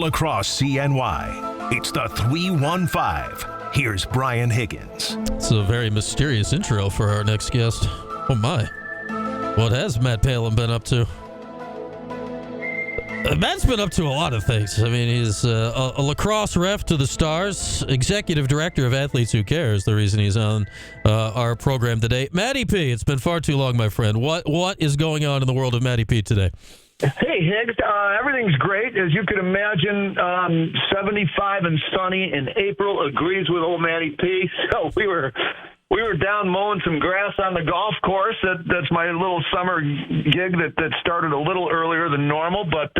Across CNY, it's the 315. Here's Brian Higgins. It's a very mysterious intro for our next guest. Oh my. What has Matt Palumb been up to? Matt's been up to a lot of things. I mean, he's a lacrosse ref to the stars, executive director of Athletes Who Care is the reason he's on our program today. Matty P, it's been far too long, my friend. What is going on in the world of Matty P today? Hey, Higgs. Everything's great. As you can imagine, 75 and sunny in April agrees with old Matty P. So we were down mowing some grass on the golf course. That's my little summer gig that started a little earlier than normal. But,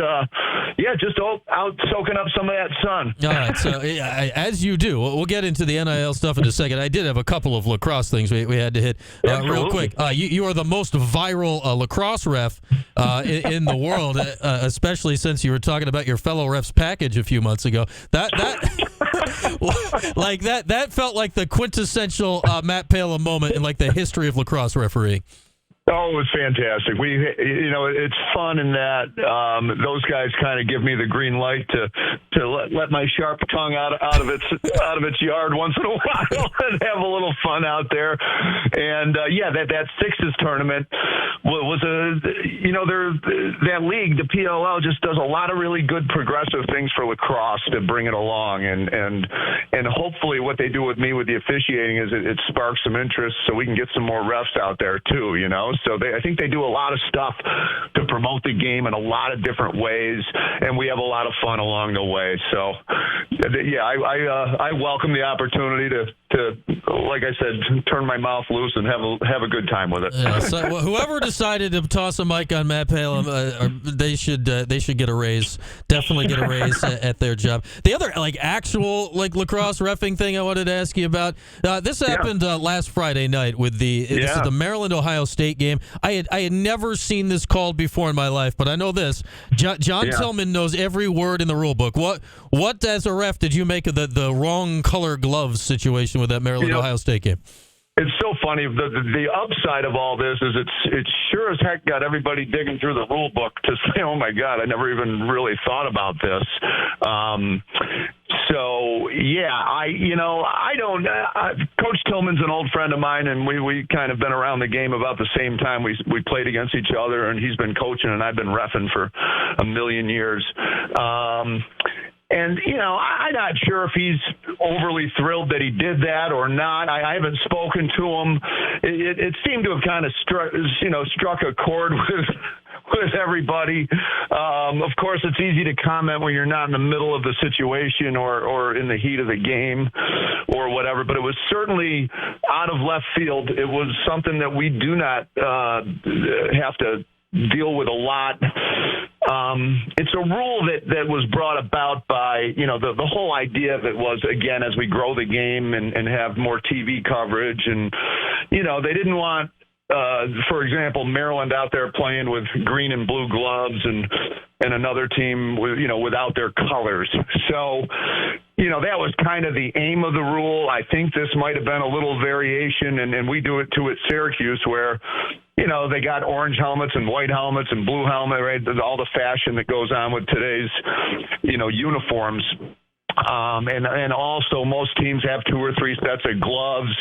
just out soaking up some of that sun. All right, so as you do, we'll get into the NIL stuff in a second. I did have a couple of lacrosse things we had to hit real quick. You are the most viral lacrosse ref in the world, especially since you were talking about your fellow ref's package a few months ago. That felt like the quintessential Matt Palumb moment in like the history of lacrosse refereeing. Oh, it was fantastic. It's fun in that those guys kind of give me the green light to let my sharp tongue out of its yard once in a while and have a little fun out there. And that Sixes tournament was that league, the PLL, just does a lot of really good progressive things for lacrosse to bring it along, and hopefully what they do with me with the officiating is it sparks some interest so we can get some more refs out there too. So I think they do a lot of stuff to promote the game in a lot of different ways, and we have a lot of fun along the way. So, I welcome the opportunity to, like I said, turn my mouth loose and have a good time with it. Yeah, so whoever decided to toss a mic on Matt Palumb, they should get a raise. Definitely get a raise at their job. The other actual lacrosse reffing thing I wanted to ask you about. This happened last Friday night with this is the Maryland Ohio State game. I had never seen this called before in my life, but I know this. John Tillman knows every word in the rule book. What as a ref did you make of the wrong color gloves situation with that Maryland Ohio State game? It's so funny. The upside of all this is it's sure as heck got everybody digging through the rule book to say, oh my God, I never even really thought about this. Coach Tillman's an old friend of mine, and we kind of been around the game about the same time. We played against each other, and he's been coaching, and I've been reffing for a million years. And, I'm not sure if he's overly thrilled that he did that or not. I haven't spoken to him. It seemed to have kind of struck a chord with everybody. Of course, it's easy to comment when you're not in the middle of the situation or in the heat of the game or whatever, but it was certainly out of left field. It was something that we do not have to deal with a lot. It's a rule that was brought about by, the whole idea of it was, again, as we grow the game and have more TV coverage, and, they didn't want, for example, Maryland out there playing with green and blue gloves and another team without their colors. So, that was kind of the aim of the rule. I think this might have been a little variation, and we do it too at Syracuse where, they got orange helmets and white helmets and blue helmet, right? All the fashion that goes on with today's, uniforms. And also most teams have 2 or 3 sets of gloves,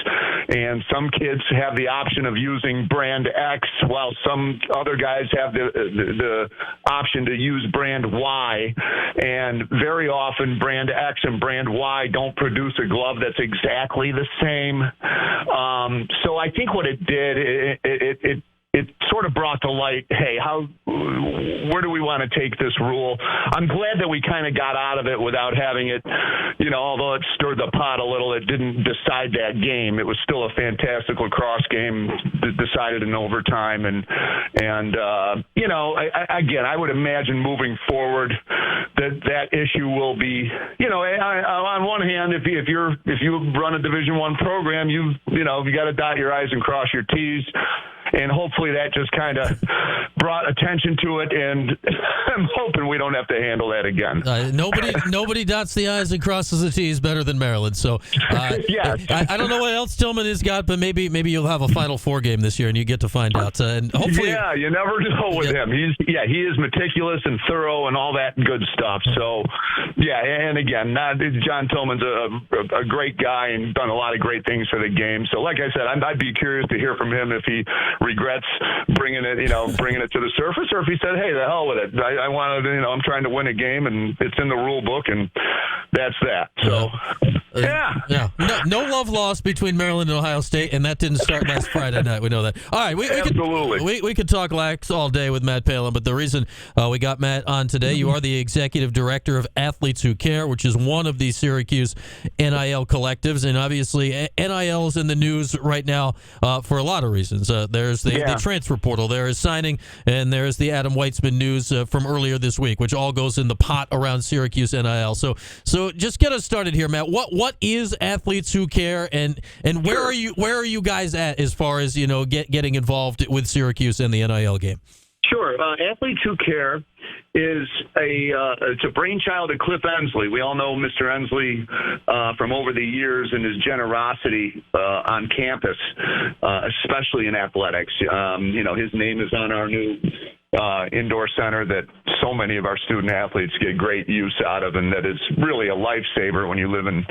and some kids have the option of using brand X while some other guys have the option to use brand Y. And very often brand X and brand Y don't produce a glove that's exactly the same. So I think what it did, it sort of brought to light, hey, where do we want to take this rule? I'm glad that we kind of got out of it without having it, although it stirred the pot a little, it didn't decide that game. It was still a fantastic lacrosse game decided in overtime. And I would imagine moving forward that issue will be, on one hand, if you run a Division I program, you got to dot your I's and cross your T's. and hopefully that just kind of brought attention to it, and I'm hoping we don't have to handle that again. Nobody dots the I's and crosses the T's better than Maryland. So yeah. I don't know what else Tillman has got, but maybe you'll have a Final Four game this year, and you get to find out. And hopefully, yeah, you never know with him. He is meticulous and thorough and all that good stuff. So, yeah, and again, John Tillman's a great guy and done a lot of great things for the game. So, like I said, I'd be curious to hear from him if he regrets bringing it to the surface, or if he said, "Hey, the hell with it. I wanted, I'm trying to win a game, and it's in the rule book, and that's that." So, yeah. No love lost between Maryland and Ohio State, and that didn't start last Friday night. We know that. All right, we could talk lax all day with Matt Palumb, but the reason we got Matt on today, you are the executive director of Athletes Who Care, which is one of the Syracuse NIL collectives, and obviously NIL is in the news right now for a lot of reasons. There's the transfer portal, there is signing, and there's the Adam Weitzman news from earlier this week, which all goes in the pot around Syracuse NIL. So just get us started here, Matt. What is Athletes Who Care, and where are you guys at as far as getting involved with Syracuse and the NIL game? Sure. Athletes Who Care is it's a brainchild of Cliff Ensley. We all know Mr. Ensley from over the years and his generosity on campus, especially in athletics. His name is on our new indoor center that so many of our student athletes get great use out of, and that is really a lifesaver when you live in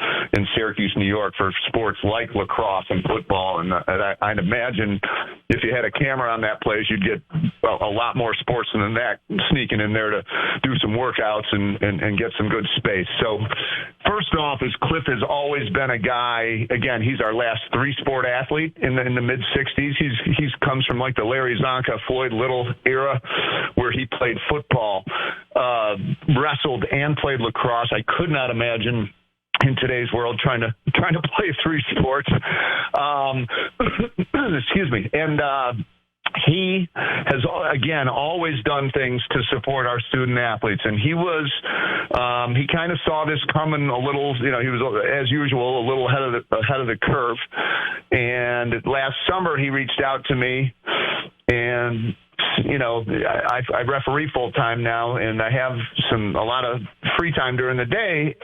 Syracuse, New York, for sports like lacrosse and football. And I'd imagine if you had a camera on that place, you'd get a lot more sports than that sneaking in there to do some workouts and get some good space. So first off, is Cliff has always been a guy, again, he's our last three-sport athlete in the mid-'60s. He's comes from like the Larry Zonka, Floyd Little era, where he played football, wrestled, and played lacrosse. I could not imagine in today's world trying to play three sports. Excuse me. And he has, again, always done things to support our student athletes. And he kind of saw this coming a little, he was, as usual, a little ahead of the curve. And last summer, he reached out to me, and I referee full time now, and I have a lot of free time during the day.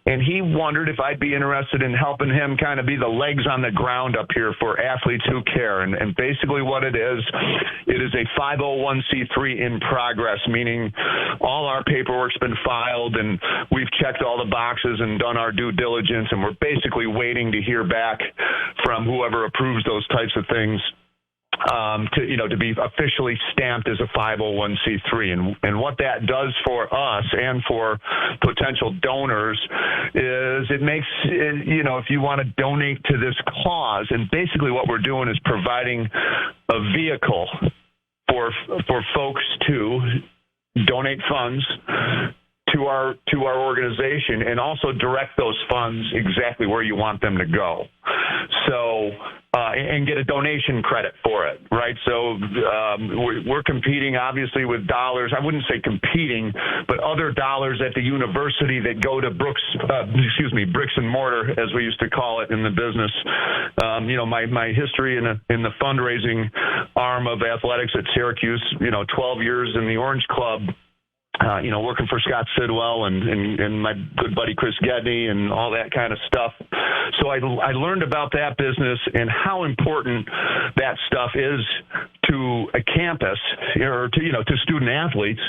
And he wondered if I'd be interested in helping him kind of be the legs on the ground up here for Athletes Who Care. And basically what it is a 501c3 in progress, meaning all our paperwork's been filed and we've checked all the boxes and done our due diligence, and we're basically waiting to hear back from whoever approves those types of things to be officially stamped as a 501c3. And what that does for us and for potential donors is it makes, if you want to donate to this cause, and basically what we're doing is providing a vehicle for folks to donate funds to our organization, and also direct those funds exactly where you want them to go. So, and get a donation credit for it, right? So we're competing, obviously, with dollars. I wouldn't say competing, but other dollars at the university that go to bricks and mortar, as we used to call it in the business. My history in the fundraising arm of athletics at Syracuse, 12 years in the Orange Club, working for Scott Sidwell and my good buddy Chris Gedney and all that kind of stuff. So I learned about that business and how important that stuff is to a campus, or to student athletes.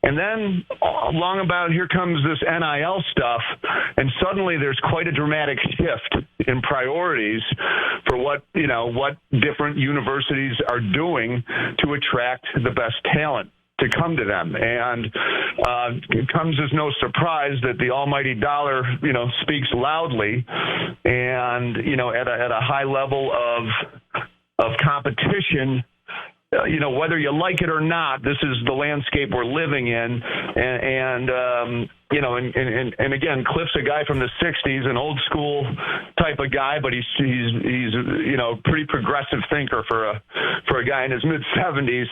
And then along about here comes this NIL stuff, and suddenly there's quite a dramatic shift in priorities for what different universities are doing to attract the best talent to come to them. And it comes as no surprise that the almighty dollar, speaks loudly, and, at a high level of competition, whether you like it or not, this is the landscape we're living in. And again, Cliff's a guy from the 60s, an old school type of guy, but he's pretty progressive thinker for a guy in his mid 70s.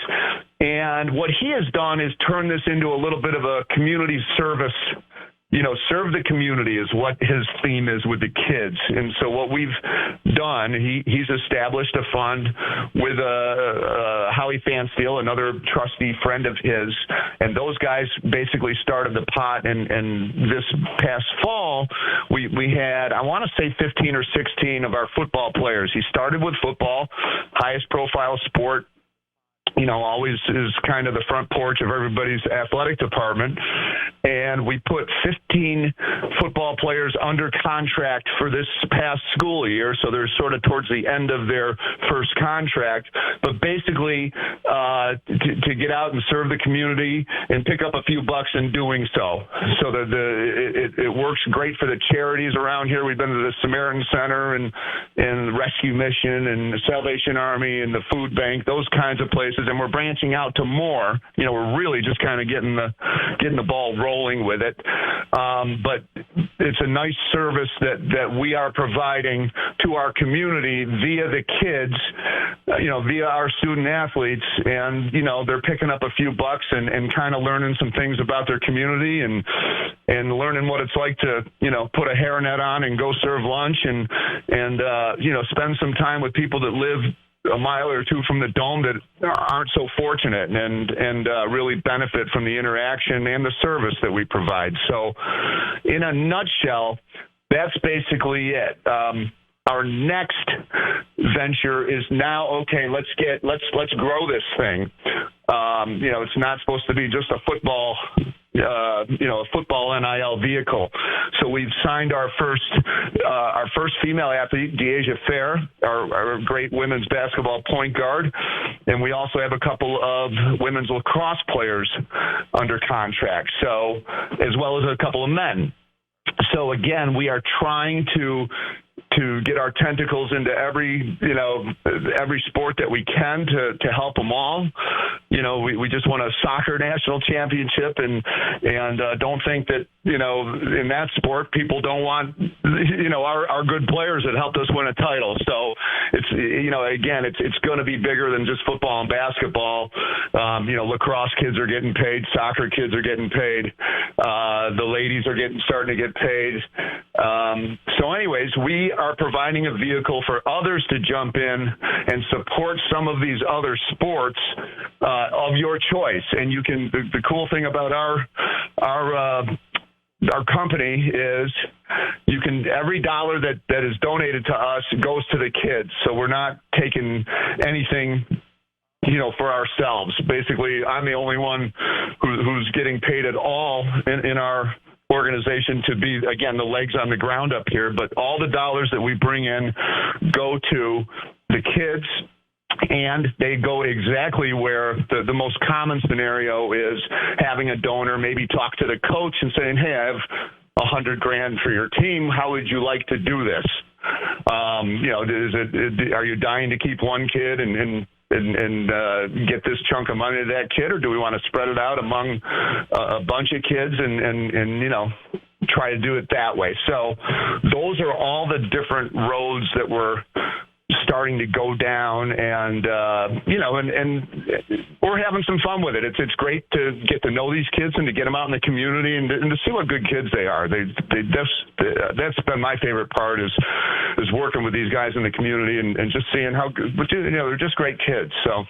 And what he has done is turn this into a little bit of a community service serve the community is what his theme is with the kids. And so what we've done, he's established a fund with Howie Fansteel, another trustee friend of his, and those guys basically started the pot. And this past fall, we had, I want to say 15 or 16 of our football players. He started with football, highest profile sport. Always is kind of the front porch of everybody's athletic department. And we put 15 football players under contract for this past school year. So they're sort of towards the end of their first contract. But basically, to get out and serve the community and pick up a few bucks in doing so. So that it works great for the charities around here. We've been to the Samaritan Center and the Rescue Mission and the Salvation Army and the Food Bank, those kinds of places. And we're branching out to more. We're really just kind of getting the ball rolling with it. But it's a nice service that we are providing to our community via the kids, via our student athletes. And, they're picking up a few bucks and kind of learning some things about their community and learning what it's like to, put a hairnet on and go serve lunch and spend some time with people that live a mile or two from the dome that aren't so fortunate and really benefit from the interaction and the service that we provide. So in a nutshell, that's basically it. Our next venture is now, okay, let's grow this thing. It's not supposed to be just a football NIL vehicle. So we've signed our first female athlete, Deasia Fair, our great women's basketball point guard, and we also have a couple of women's lacrosse players under contract. So, as well as a couple of men. So again, we are trying to get our tentacles into every sport that we can to help them all. We just won a soccer national championship and don't think that, in that sport, people don't want, our good players that helped us win a title. So it's, again, it's going to be bigger than just football and basketball. Lacrosse kids are getting paid. Soccer kids are getting paid. The ladies are starting to get paid. So anyways, we are providing a vehicle for others to jump in and support some of these other sports of your choice. And you can, the cool thing about our company is every dollar that is donated to us goes to the kids. So we're not taking anything for ourselves. Basically, I'm the only one who's getting paid at all in our organization to be, again, the legs on the ground up here. But all the dollars that we bring in go to the kids, and they go exactly where the most common scenario is having a donor maybe talk to the coach and saying, hey, I have $100,000 for your team. How would you like to do this? Are you dying to keep one kid and get this chunk of money to that kid, or do we want to spread it out among a bunch of kids and try to do it that way? So those are all the different roads that we're starting to go down, and we're having some fun with it. It's great to get to know these kids and to get them out in the community and to see what good kids they are. That's been my favorite part is working with these guys in the community and just seeing how good, they're just great kids. So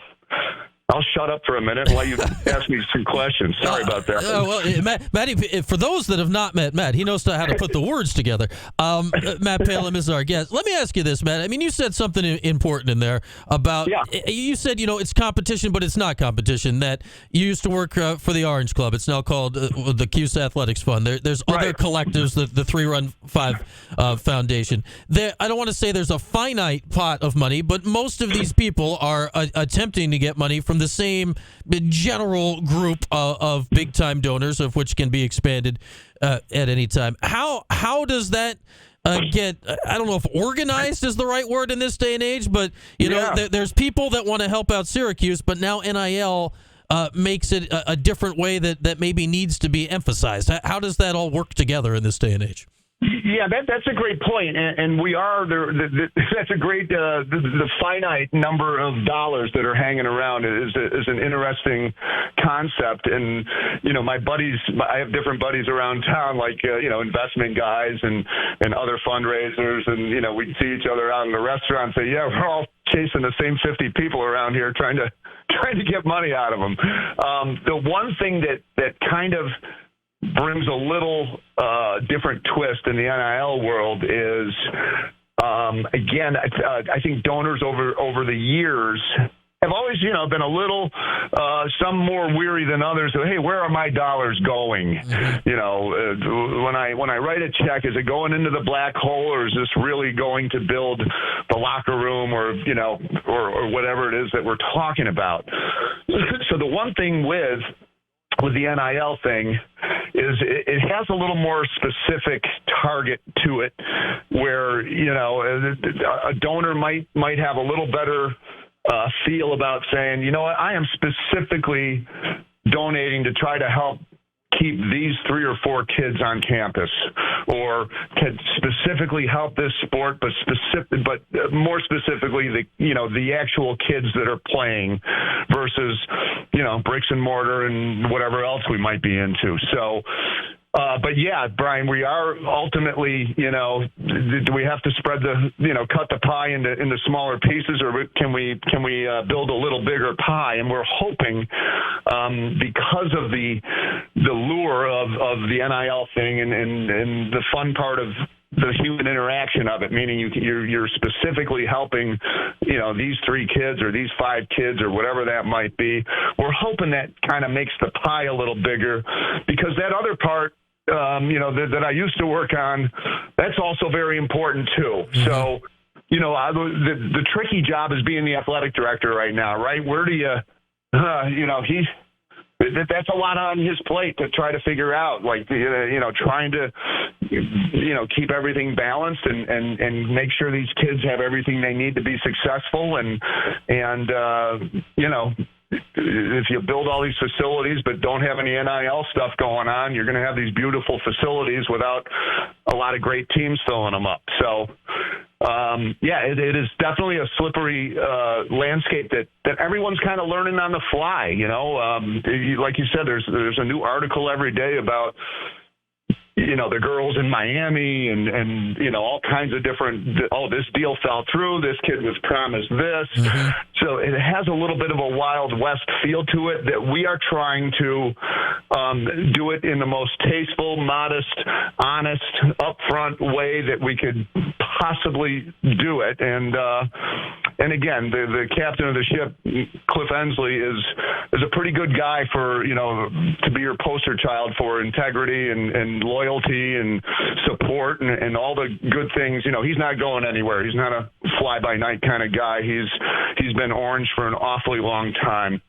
I'll shut up for a minute and let you ask me some questions. Sorry about that. Matty, for those that have not met Matt, he knows how to put the words together. Matt Palumb is our guest. Let me ask you this, Matt. I mean, you said something important in there about, you said, it's competition, but it's not competition, that you used to work for the Orange Club. It's now called the Cuse Athletics Fund. There's other collectives, the 3 Run 5 Foundation. I don't want to say there's a finite pot of money, but most of these people are attempting to get money from the same general group of big-time donors, of which can be expanded at any time. How does that get, I don't know if organized is the right word in this day and age, but there's people that want to help out Syracuse, but now NIL makes it a different way that maybe needs to be emphasized. How does that all work together in this day and age? Yeah, that's a great point, and we are that's a great the finite number of dollars that are hanging around is an interesting concept. And my buddies, I have different buddies around town, like investment guys and other fundraisers, and we see each other out in the restaurant and say, yeah, we're all chasing the same 50 people around here trying to get money out of them. The one thing that kind of brings a little different twist in the NIL world is, again, I think donors over the years have always, been a little, some more weary than others. So, hey, where are my dollars going? When I write a check, is it going into the black hole, or is this really going to build the locker room, or whatever it is that we're talking about? So the one thing with the NIL thing is it has a little more specific target to it, where a donor might have a little better feel about saying, you know what, I am specifically donating to try to help keep these 3 or 4 kids on campus, or to specifically help this sport, but more specifically the actual kids that are playing versus bricks and mortar and whatever else we might be into. So but yeah, Brian, we are ultimately, do we have to spread cut the pie into smaller pieces, or can we build a little bigger pie? And we're hoping, because of the lure of the NIL thing and the fun part of the human interaction of it, meaning you're specifically helping, these 3 kids or these 5 kids or whatever that might be. We're hoping that kind of makes the pie a little bigger, because that other part, that I used to work on, that's also very important too. Mm-hmm. So, the tricky job is being the athletic director right now, right? Where do you, that's a lot on his plate to try to figure out, like, trying to, keep everything balanced and make sure these kids have everything they need to be successful. And if you build all these facilities but don't have any NIL stuff going on, you're going to have these beautiful facilities without a lot of great teams filling them up. So, it is definitely a slippery landscape that everyone's kind of learning on the fly. Like you said, there's a new article every day about the girls in Miami and all kinds of different, this deal fell through, this kid was promised this. Mm-hmm. So it has a little bit of a Wild West feel to it that we are trying to do it in the most tasteful, modest, honest, upfront way that we could possibly do it. And again, the captain of the ship, Cliff Ensley, is a pretty good guy for, to be your poster child for integrity and loyalty and support and all the good things. He's not going anywhere. He's not a fly-by-night kind of guy. He's been Orange for an awfully long time.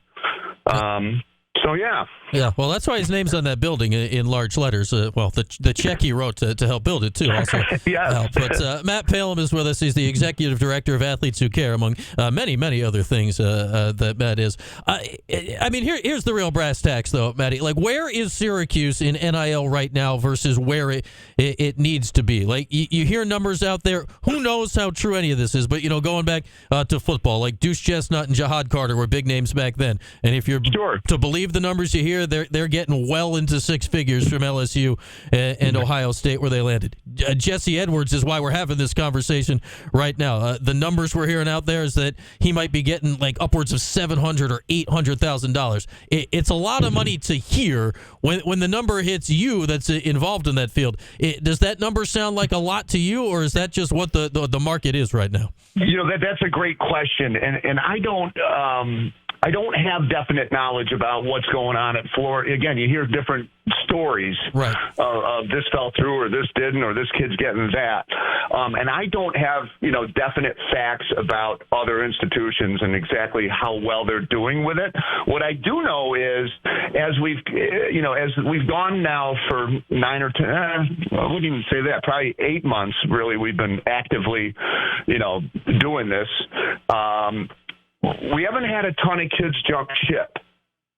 So, yeah. Yeah, well, that's why his name's on that building in large letters. The check he wrote to help build it, too, also helped. But Matt Palumb is with us. He's the executive director of Athletes Who Care, among many, many other things that Matt is. Here's the real brass tacks, though, Matty. Like, where is Syracuse in NIL right now versus where it needs to be? Like, you hear numbers out there. Who knows how true any of this is? But, going back to football, like Deuce Chestnut and Jahad Carter were big names back then. And if you're to believe the numbers you hear, they're getting well into 6 figures from LSU and Ohio State, where they landed. Jesse Edwards is why we're having this conversation right now. The numbers we're hearing out there is that he might be getting like upwards of $700,000 or $800,000. It's a lot of money to hear. When the number hits you that's involved in that field, does that number sound like a lot to you, or is that just what the market is right now? That's a great question, and I don't have definite knowledge about what's going on at Florida. Again, you hear different stories, right? This fell through, or this didn't, or this kid's getting that. And I don't have, definite facts about other institutions and exactly how well they're doing with it. What I do know is, as we've gone now for 9 or 10, I wouldn't even say that, probably 8 months, really, we've been actively, doing this. We haven't had a ton of kids jump ship.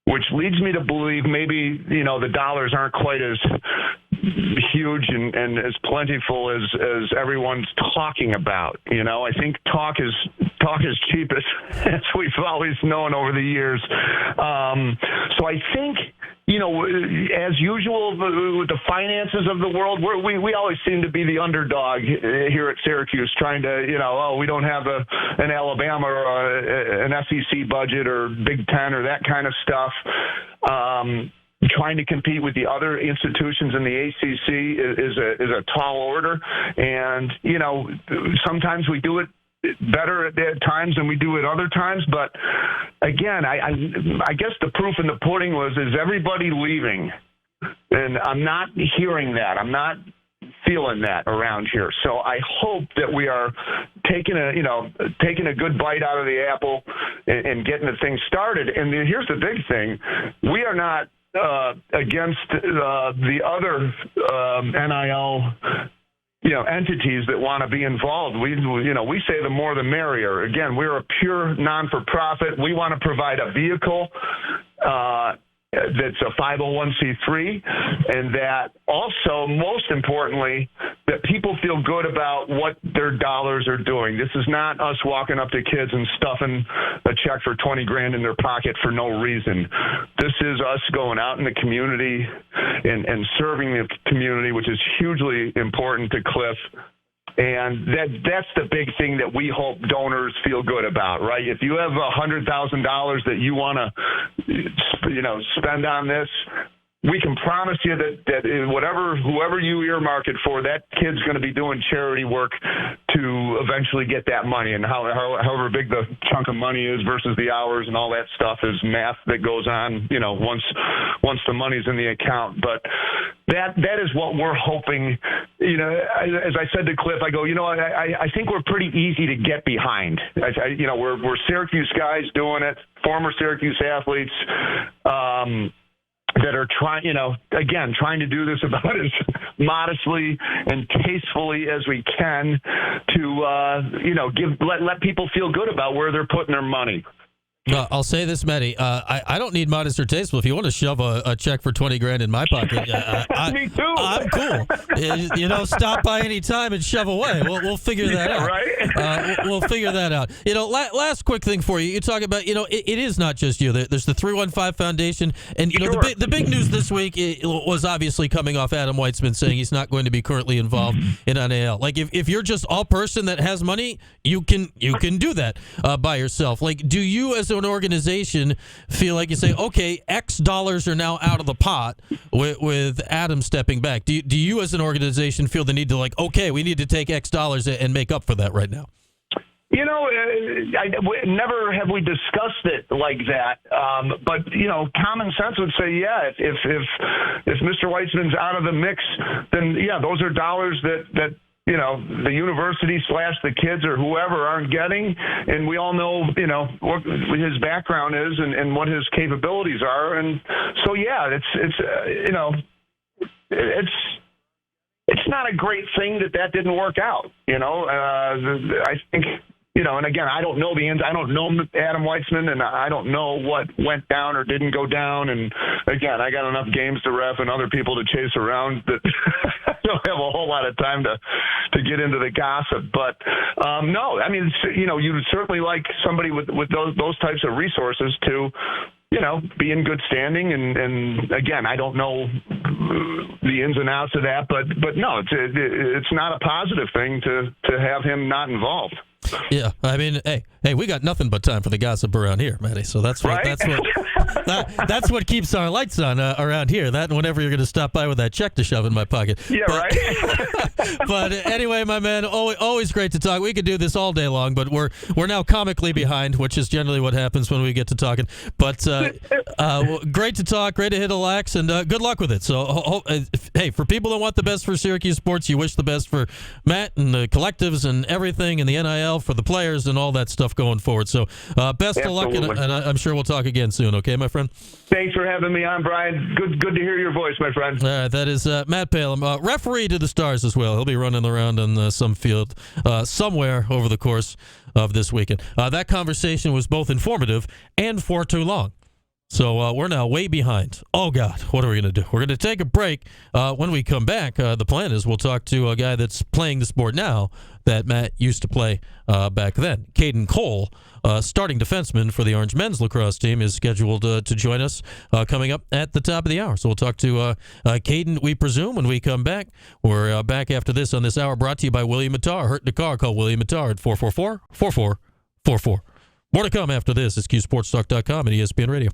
which leads me to believe maybe, the dollars aren't quite as huge and as plentiful as everyone's talking about. I think talk is cheap, as we've always known over the years. So I think, as usual with the finances of the world, we always seem to be the underdog here at Syracuse, trying to, we don't have an Alabama or an SEC budget or Big Ten or that kind of stuff. Trying to compete with the other institutions in the ACC is a tall order, and sometimes we do it better at times than we do at other times. But again, I guess the proof in the pudding is everybody leaving, and I'm not hearing that. I'm not feeling that around here. So I hope that we are taking a good bite out of the apple and getting the thing started. And here's the big thing: we are not against the other NIL entities that want to be involved. We say the more the merrier. Again, we're a pure non-for-profit. We want to provide a vehicle that's a 501c3, and that also, most importantly, that people feel good about what their dollars are doing. This is not us walking up to kids and stuffing a check for $20,000 in their pocket for no reason. This is us going out in the community and serving the community, which is hugely important to Cliff. And that's the big thing that we hope donors feel good about, right? If you have $100,000 that you want to, spend on this, we can promise you that whoever you earmark it for, that kid's going to be doing charity work to eventually get that money. And however big the chunk of money is versus the hours and all that stuff is math that goes on, once the money's in the account. But that is what we're hoping. As I said to Cliff, I go, I think we're pretty easy to get behind. We're Syracuse guys doing it, former Syracuse athletes. That are trying to do this about as modestly and tastefully as we can to, let people feel good about where they're putting their money. I'll say this, Matty. I don't need modest or tasteful. If you want to shove a check for $20,000 in my pocket, me too. I'm cool. Stop by any time and shove away. We'll figure that out. Right? We'll figure that out. Last quick thing for you. You talk about, it is not just you. There's the 315 Foundation, and Sure. the big news this week was obviously coming off Adam Weitzman saying he's not going to be currently involved in NIL. Like if you're just all person that has money, you can do that by yourself. Like, do you as an organization feel like you say, okay, X dollars are now out of the pot with Adam stepping back? Do you as an organization feel the need to we need to take X dollars and make up for that right now? Never have we discussed it like that. But common sense would say, yeah, if Mr. Weitzman's out of the mix, then yeah, those are dollars that the university / the kids or whoever aren't getting. And we all know, what his background is and what his capabilities are. And so, yeah, it's not a great thing that didn't work out. I think, and again, I don't know the ends. I don't know Adam Weitzman, and I don't know what went down or didn't go down. And again, I got enough games to ref and other people to chase around that I don't have a whole lot of time to get into the gossip. But no, I mean, you would certainly like somebody with those types of resources to, be in good standing. And again, I don't know the ins and outs of that, but no, it's not a positive thing to have him not involved. Yeah, I mean, hey, we got nothing but time for the gossip around here, Matty. So that's what that's what keeps our lights on around here. That and whenever you're going to stop by with that check to shove in my pocket. Yeah, right. But anyway, my man, always great to talk. We could do this all day long, but we're now comically behind, which is generally what happens when we get to talking. But great to talk, great to hit a lax, and good luck with it. So, hey, for people that want the best for Syracuse sports, you wish the best for Matt and the collectives and everything, and the NIL for the players and all that stuff going forward. So best of luck, and I'm sure we'll talk again soon. Okay, my friend? Thanks for having me on, Brian. Good to hear your voice, my friend. That is Matt Palumb, referee to the Stars as well. He'll be running around on some field somewhere over the course of this weekend. That conversation was both informative and for too long. So we're now way behind. Oh, God, what are we going to do? We're going to take a break. When we come back, the plan is we'll talk to a guy that's playing the sport now that Matt used to play back then. Caden Cole, starting defenseman for the Orange men's lacrosse team, is scheduled to join us coming up at the top of the hour. So we'll talk to Caden, we presume, when we come back. We're back after this on this hour, brought to you by William Mattar. Hurt in the car, call William Mattar at 444-4444. More to come after this. It's QSportsTalk.com and ESPN Radio.